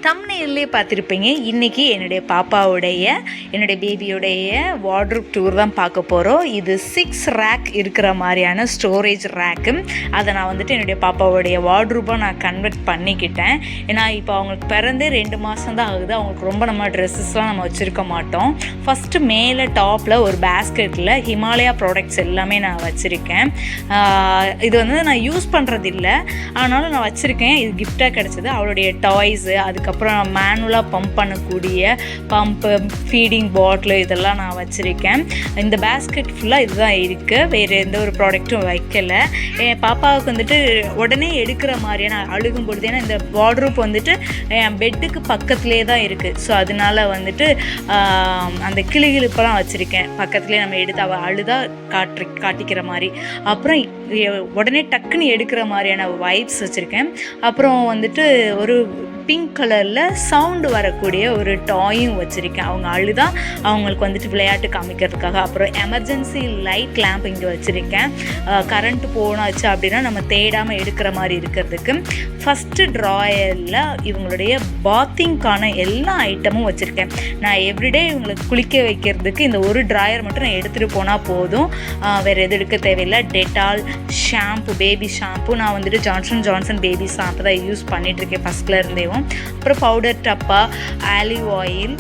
தம்ப்நெயிலே பார்த்துருப்பீங்க. இன்றைக்கி என்னுடைய பேபியோடைய வார்ட்ரோப் டூர் தான் பார்க்க போகிறோம். இது 6 ரேக் இருக்கிற மாதிரியான ஸ்டோரேஜ் ரேக்கு. அதை நான் வந்துட்டு என்னுடைய பாப்பாவுடைய வார்ட்ரோப்பாக நான் கன்வெர்ட் பண்ணிக்கிட்டேன். ஏன்னா இப்போ அவங்களுக்கு பிறந்து 2 மாதம் தான் ஆகுது. அவங்களுக்கு ரொம்ப நம்ம ட்ரெஸ்ஸஸ்லாம் நம்ம வச்சுருக்க மாட்டோம். ஃபஸ்ட்டு மேலே டாப்பில் ஒரு பேஸ்கெட்டில் ஹிமாலயா ப்ராடக்ட்ஸ் எல்லாமே நான் வச்சுருக்கேன். இது வந்து நான் யூஸ் பண்ணுறது இல்லை, ஆனாலும் நான் வச்சுருக்கேன். இது கிஃப்டாக கிடச்சிது. அவளுடைய டாய்ஸு, அதுக்கப்புறம் மேனுவலாக பம்ப் பண்ணக்கூடிய பம்பு, ஃபீடிங் பாட்டில் இதெல்லாம் நான் வச்சுருக்கேன். இந்த பேஸ்கெட் ஃபுல்லாக இதுதான் இருக்குது. வேறு எந்த ஒரு ப்ராடக்ட்டும் வைக்கலை. என் பாப்பாவுக்கு வந்துட்டு உடனே எடுக்கிற மாதிரியான அழுகும் பொழுது, ஏன்னா இந்த வார்ட்ரோப் வந்துட்டு என் பெட்டுக்கு பக்கத்துலேயே தான் இருக்குது. ஸோ அதனால வந்துட்டு அந்த கிளிகிழிப்பெல்லாம் வச்சுருக்கேன். பக்கத்துலேயே நம்ம எடுத்து அவள் அழுதா காட்டிக்கிற மாதிரி. அப்புறம் உடனே டக்குன்னு எடுக்கிற மாதிரியான வைப்ஸ் வச்சுருக்கேன். அப்புறம் வந்துட்டு ஒரு பிங்க் கலரில் சவுண்டு வரக்கூடிய ஒரு டாயும் வச்சுருக்கேன். அவங்க அழுதா அவங்களுக்கு வந்துட்டு விளையாட்டு காமிக்கிறதுக்காக. அப்புறம் எமர்ஜென்சி லைட் லேம்ப் இங்கே வச்சுருக்கேன். கரண்ட்டு போனாச்சு அப்படின்னா நம்ம தேடாமல் எடுக்கிற மாதிரி இருக்கிறதுக்கு. ஃபஸ்ட்டு ட்ராயரில் இவங்களுடைய பாத்திங்க்கான எல்லா ஐட்டமும் வச்சுருக்கேன். நான் எவ்ரிடே இவங்களுக்கு குளிக்க வைக்கிறதுக்கு இந்த ஒரு ட்ராயர் மட்டும் நான் எடுத்துகிட்டு போனால் போதும். வேறு எது எடுக்க தேவையில்லை. Dettol, shampoo, baby shampoo. நான் வந்துட்டு ஜான்சன் பேபி ஷாம்பு தான் யூஸ் பண்ணிகிட்ருக்கேன் ஃபஸ்ட்டில் இருந்தேவும். அப்புறம் பவுடர் டப்பா, ஆலிவ் ஆயில்,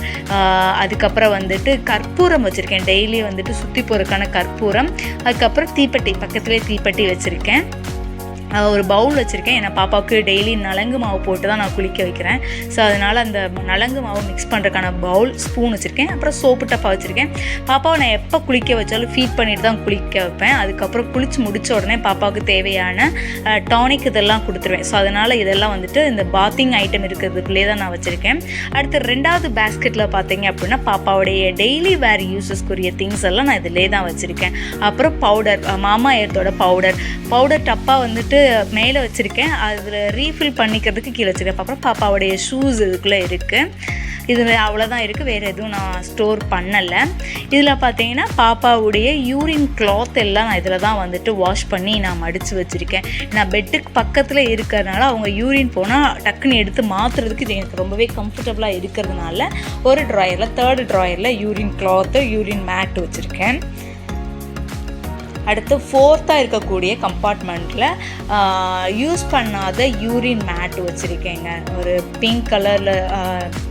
அதுக்கப்புறம் வந்துட்டு கற்பூரம் வச்சுருக்கேன். டெய்லி வந்துட்டு சுற்றி போகிறதுக்கான கற்பூரம். அதுக்கப்புறம் தீப்பெட்டி, பக்கத்துலேயே தீப்பெட்டி வச்சுருக்கேன். ஒரு பவுல் வச்சுருக்கேன். ஏன்னா பாப்பாவுக்கு டெய்லி நலங்கு மாவு போட்டு தான் நான் குளிக்க வைக்கிறேன். ஸோ அதனால் அந்த நலங்கு மாவு மிக்ஸ் பண்ணுறதுக்கான பவுல், ஸ்பூன் வச்சுருக்கேன். அப்புறம் சோப்பு டப்பா வச்சுருக்கேன். பாப்பாவை நான் எப்போ குளிக்க வச்சாலும் ஃபீட் பண்ணிட்டு தான் குளிக்க வைப்பேன். அதுக்கப்புறம் குளித்து முடித்த உடனே பாப்பாவுக்கு தேவையான டானிக் இதெல்லாம் கொடுத்துருவேன். ஸோ அதனால் இதெல்லாம் வந்துட்டு இந்த பாத்திங் ஐட்டம் இருக்கிறதுக்குள்ளே தான் நான் வச்சுருக்கேன். அடுத்து 2வது பேஸ்கெட்டில் பார்த்தீங்க அப்படின்னா பாப்பாவுடைய டெய்லி வேர் யூஸஸ்க்குரிய திங்ஸ் எல்லாம் நான் இதிலே தான் வச்சுருக்கேன். அப்புறம் பவுடர், மாமா எர்த்தோட பவுடர் டப்பா வந்துட்டு மேலே வச்சுருக்கேன். அதில் ரீஃபில் பண்ணிக்கிறதுக்கு கீழே வச்சுருக்கேன். அப்புறம் பாப்பாவுடைய ஷூஸ் இதுக்குள்ளே இருக்குது. இதில் அவ்வளோதான் இருக்குது. வேறு எதுவும் நான் ஸ்டோர் பண்ணலை. இதில் பார்த்தீங்கன்னா பாப்பாவுடைய யூரின் கிளாத் எல்லாம் நான் இதில் தான் வந்துட்டு வாஷ் பண்ணி நான் மடித்து வச்சுருக்கேன். நான் பெட்டுக்கு பக்கத்தில் இருக்கிறதுனால அவங்க யூரின் போனால் டக்குன்னு எடுத்து மாற்றுறதுக்கு இது எனக்கு ரொம்பவே கம்ஃபர்டபுளாக இருக்கிறதுனால ஒரு ட்ராயரில், 3rd ட்ராயரில் யூரின் கிளாத்து, யூரின் மேட் வச்சுருக்கேன். அடுத்து 4th இருக்கக்கூடிய கம்பார்ட்மெண்ட்டில் யூஸ் பண்ணாத யூரின் மேட்டு வச்சுருக்கேங்க. ஒரு பிங்க் கலரில்,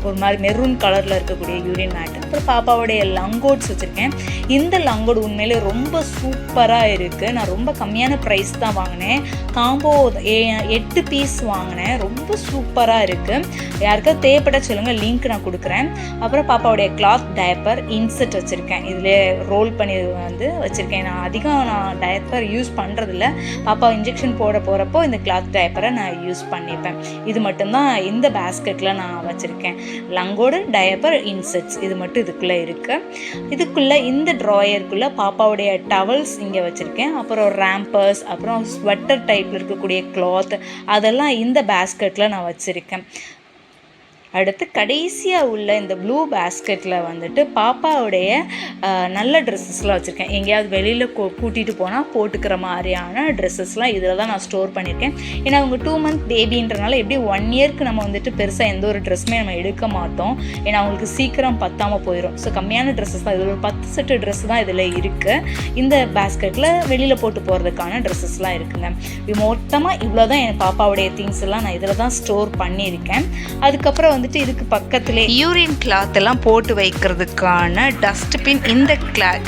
ஒரு மாதிரி மெரூன் கலரில் இருக்கக்கூடிய யூரின் மேட்டு. அப்புறம் பாப்பாவுடைய லங்கோட்ஸ் வச்சுருக்கேன். இந்த லங்கோட் உண்மையிலே ரொம்ப சூப்பராக இருக்குது. நான் ரொம்ப கம்மியான ப்ரைஸ் தான் வாங்கினேன். காம்போ 8 பீஸ் வாங்கினேன். ரொம்ப சூப்பராக இருக்குது. யாருக்காவது தேவைப்பட்ட சொல்லுங்கள், லிங்க் நான் கொடுக்குறேன். அப்புறம் பாப்பாவுடைய கிளாத் டயப்பர் இன்செட் வச்சுருக்கேன். இதில் ரோல் பண்ணி வந்து வச்சுருக்கேன். நான் அதிகம் டயப்பர் யூஸ் பண்ணுறதில்ல. பாப்பா இன்ஜெக்ஷன் போட போகிறப்போ இந்த கிளாத் டயப்பரை நான் யூஸ் பண்ணிப்பேன். இது மட்டும்தான் இந்த பேஸ்கெட்டில் நான் வச்சுருக்கேன். லங்கோடு, டயப்பர், இன்செட்ஸ் இது மட்டும் இதுக்குள்ளே இருக்குது. இதுக்குள்ளே இந்த ட்ராயருக்குள்ளே பாப்பாவுடைய டவல்ஸ் இங்கே வச்சுருக்கேன். அப்புறம் ரேம்பர்ஸ், அப்புறம் ஸ்வெட்டர் டைப்பில் இருக்கக்கூடிய கிளாத் அதெல்லாம் இந்த பேஸ்கெட்டில் நான் வச்சுருக்கேன். அடுத்து கடைசியாக உள்ள இந்த ப்ளூ பேஸ்கெட்டில் வந்துட்டு பாப்பாவுடைய நல்ல ட்ரெஸ்ஸஸ்லாம் வச்சுருக்கேன். எங்கேயாவது வெளியில் கூட்டிகிட்டு போனால் போட்டுக்கிற மாதிரியான ட்ரெஸ்ஸஸ்லாம் இதில் தான் நான் ஸ்டோர் பண்ணியிருக்கேன். ஏன்னா அவங்க 2 மந்த் பேபின்றனால எப்படி 1 இயர்க்கு நம்ம வந்துட்டு பெருசாக எந்த ஒரு ட்ரெஸ்ஸுமே நம்ம எடுக்க மாட்டோம். ஏன்னா அவங்களுக்கு சீக்கிரம் பத்தாமல் போயிடும். ஸோ கம்மியான ட்ரெஸ்ஸஸ் தான், இதில் ஒரு 10 செட்டு ட்ரெஸ் தான் இதில் இருக்குது. இந்த பேஸ்கெட்டில் வெளியில் போட்டு போகிறதுக்கான ட்ரெஸ்ஸஸ்லாம் இருக்குங்க. மொத்தமாக இவ்வளோ தான் என் பாப்பாவுடைய திங்ஸ் எல்லாம் நான் இதில் தான் ஸ்டோர் பண்ணியிருக்கேன். அதுக்கப்புறம் வந்துட்டு இதுக்கு பக்கத்திலே யூரின் கிளாத் எல்லாம் போட்டு வைக்கிறதுக்கான டஸ்ட்பின் இந்த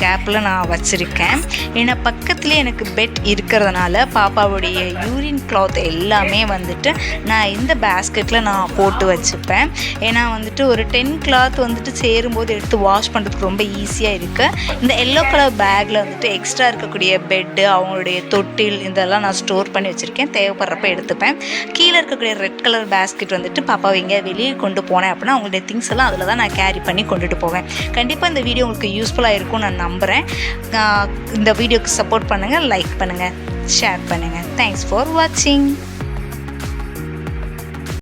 கேப்பில் நான் வச்சுருக்கேன். ஏன்னா பக்கத்துலேயே எனக்கு பெட் இருக்கிறதுனால பாப்பாவுடைய யூரின் கிளாத் எல்லாமே வந்துட்டு நான் இந்த பேஸ்கெட்டில் நான் போட்டு வச்சுப்பேன். ஏன்னா வந்துட்டு ஒரு 10 கிளாத் வந்துட்டு சேரும்போது எடுத்து வாஷ் பண்ணுறதுக்கு ரொம்ப ஈஸியாக இருக்குது. இந்த எல்லோ கலர் பேக்கில் வந்துட்டு எக்ஸ்ட்ரா இருக்கக்கூடிய பெட்டு, அவங்களுடைய தொட்டில் இதெல்லாம் நான் ஸ்டோர் பண்ணி வச்சுருக்கேன். தேவைப்படுறப்ப எடுத்துப்பேன். கீழே இருக்கக்கூடிய ரெட் கலர் பேஸ்கெட் வந்துட்டு பாப்பாவை எங்கேயா வெளியே கொண்டு போனேன் அப்படின்னா அவங்களுடைய திங்ஸ் எல்லாம் அதில் தான் நான் கேரி பண்ணி கொண்டுட்டு போவேன். கண்டிப்பாக இந்த வீடியோ உங்களுக்கு யூஸ்ஃபுல்லாக இருக்கும்னு நான் நம்புகிறேன். இந்த வீடியோக்கு சப்போர்ட் பண்ணுங்கள், லைக் பண்ணுங்கள், ஷேர் பண்ணுங்கள். தேங்க்ஸ் ஃபார் வாட்சிங்.